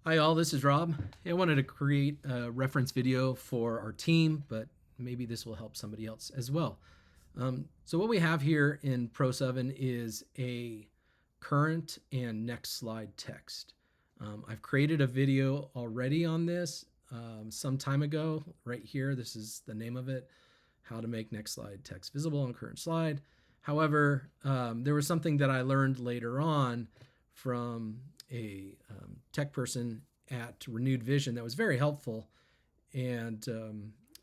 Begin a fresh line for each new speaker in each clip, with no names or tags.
Hi all, this is Rob. I wanted to create a reference video for our team, but maybe this will help somebody else as well. So what we have here in Pro7 is a current and next slide text. I've created a video already on this some time ago. Right here, this is the name of it, how to make next slide text visible on current slide. However, there was something that I learned later on from a tech person at Renewed Vision that was very helpful. And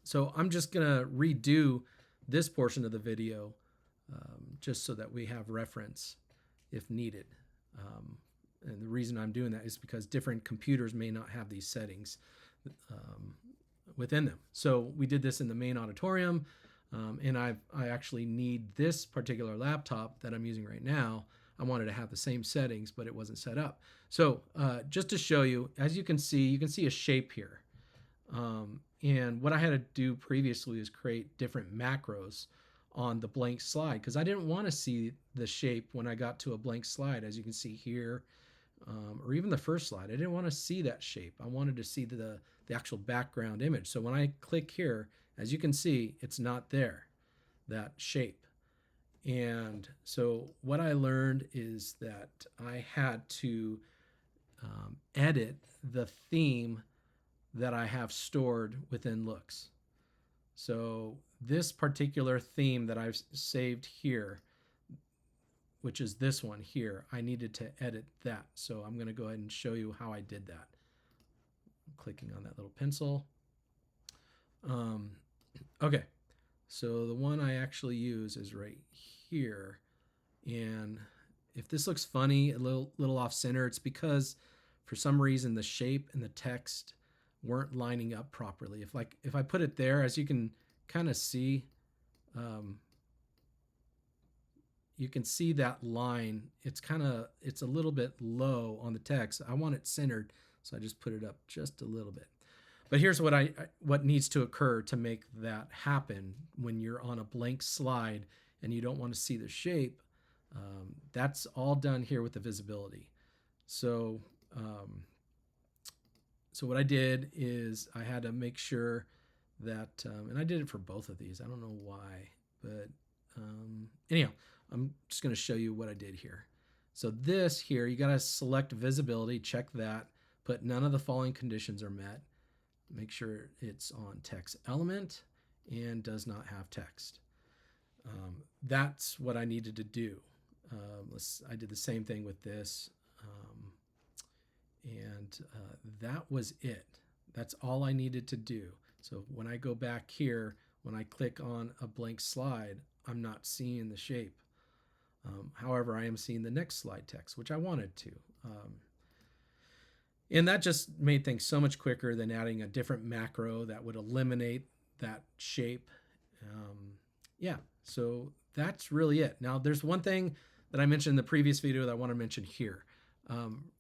so I'm just going to redo this portion of the video just so that we have reference if needed. And the reason I'm doing that is because different computers may not have these settings within them. So we did this in the main auditorium, and I actually need this particular laptop that I'm using right now. I wanted to have the same settings, but it wasn't set up. So just to show you, as you can see a shape here. And what I had to do previously is create different macros on the blank slide because I didn't want to see the shape when I got to a blank slide, as you can see here, or even the first slide. I didn't want to see that shape. I wanted to see the actual background image. So when I click here, as you can see, it's not there, that shape. And so what I learned is that I had to edit the theme that I have stored within looks. So this particular theme that I've saved here, which is this one here, I needed to edit that. So I'm going to go ahead and show you how I did that. I'm clicking on that little pencil. Okay, so the one I actually use is right here. And if this looks funny, a little off center, it's because for some reason the shape and the text weren't lining up properly. If I put it there, as you can kind of see, you can see that line. It's a little bit low on the text. I want it centered, so I just put it up just a little bit. But here's what needs to occur to make that happen when you're on a blank slide and you don't want to see the shape. That's all done here with the visibility. So what I did is I had to make sure that, and I did it for both of these. I don't know why, but anyhow, I'm just going to show you what I did here. So this here, you got to select visibility, check that, put none of the following conditions are met. Make sure it's on text element and does not have text. That's what I needed to do. I did the same thing with this. And that was it. That's all I needed to do. So when I go back here, when I click on a blank slide, I'm not seeing the shape. However, I am seeing the next slide text, which I wanted to. And that just made things so much quicker than adding a different macro that would eliminate that shape. Yeah, so that's really it. Now, there's one thing that I mentioned in the previous video that I want to mention here.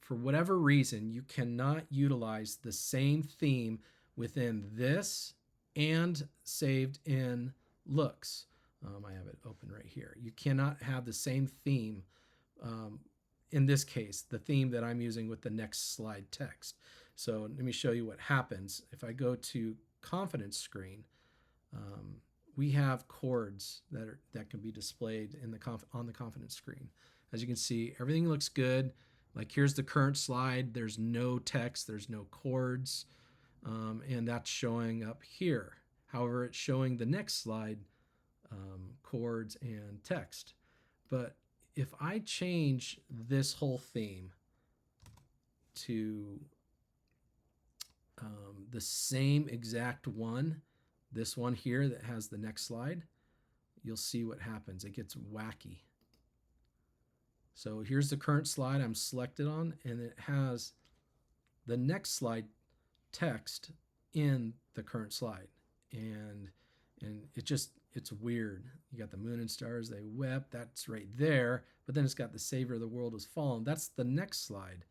For whatever reason, you cannot utilize the same theme within this and saved in looks. I have it open right here. You cannot have the same theme. In this case, the theme that I'm using with the next slide text. So let me show you what happens. If I go to confidence screen, we have chords that can be displayed in on the confidence screen. As you can see, everything looks good. Like here's the current slide. There's no text. There's no chords. And that's showing up here. However, it's showing the next slide chords and text. But if I change this whole theme to the same exact one, this one here that has the next slide, you'll see what happens. It gets wacky. So here's the current slide I'm selected on, and it has the next slide text in the current slide. And it's weird. You got the moon and stars, they wept, that's right there, but then it's got the Savior of the world has fallen. That's the next slide.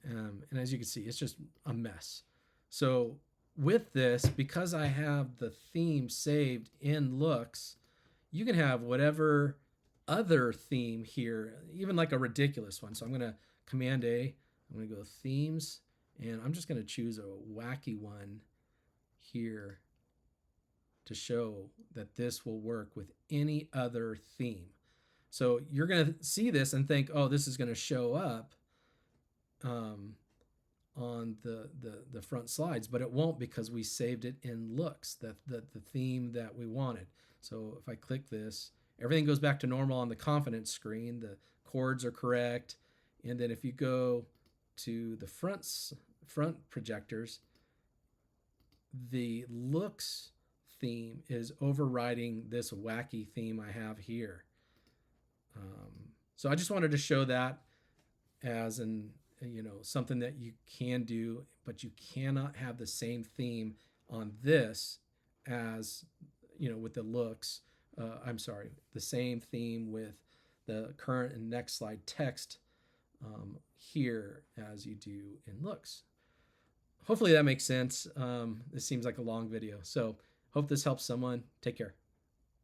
And as you can see, it's just a mess. So with this, because I have the theme saved in looks, you can have whatever other theme here, even like a ridiculous one. So I'm going to Command A, I'm going to go themes, And I'm just going to choose a wacky one here to show that this will work with any other theme. So you're going to see this and think, oh, this is going to show up on the front slides, but it won't because we saved it in looks, the theme that we wanted. So if I click this, everything goes back to normal on the confidence screen. The chords are correct. And then if you go to the front projectors, the looks theme is overriding this wacky theme I have here. So I just wanted to show that as something that you can do, but you cannot have the same theme on this as with the looks. The same theme with the current and next slide text here as you do in looks. Hopefully that makes sense. This seems like a long video, so hope this helps someone. Take care.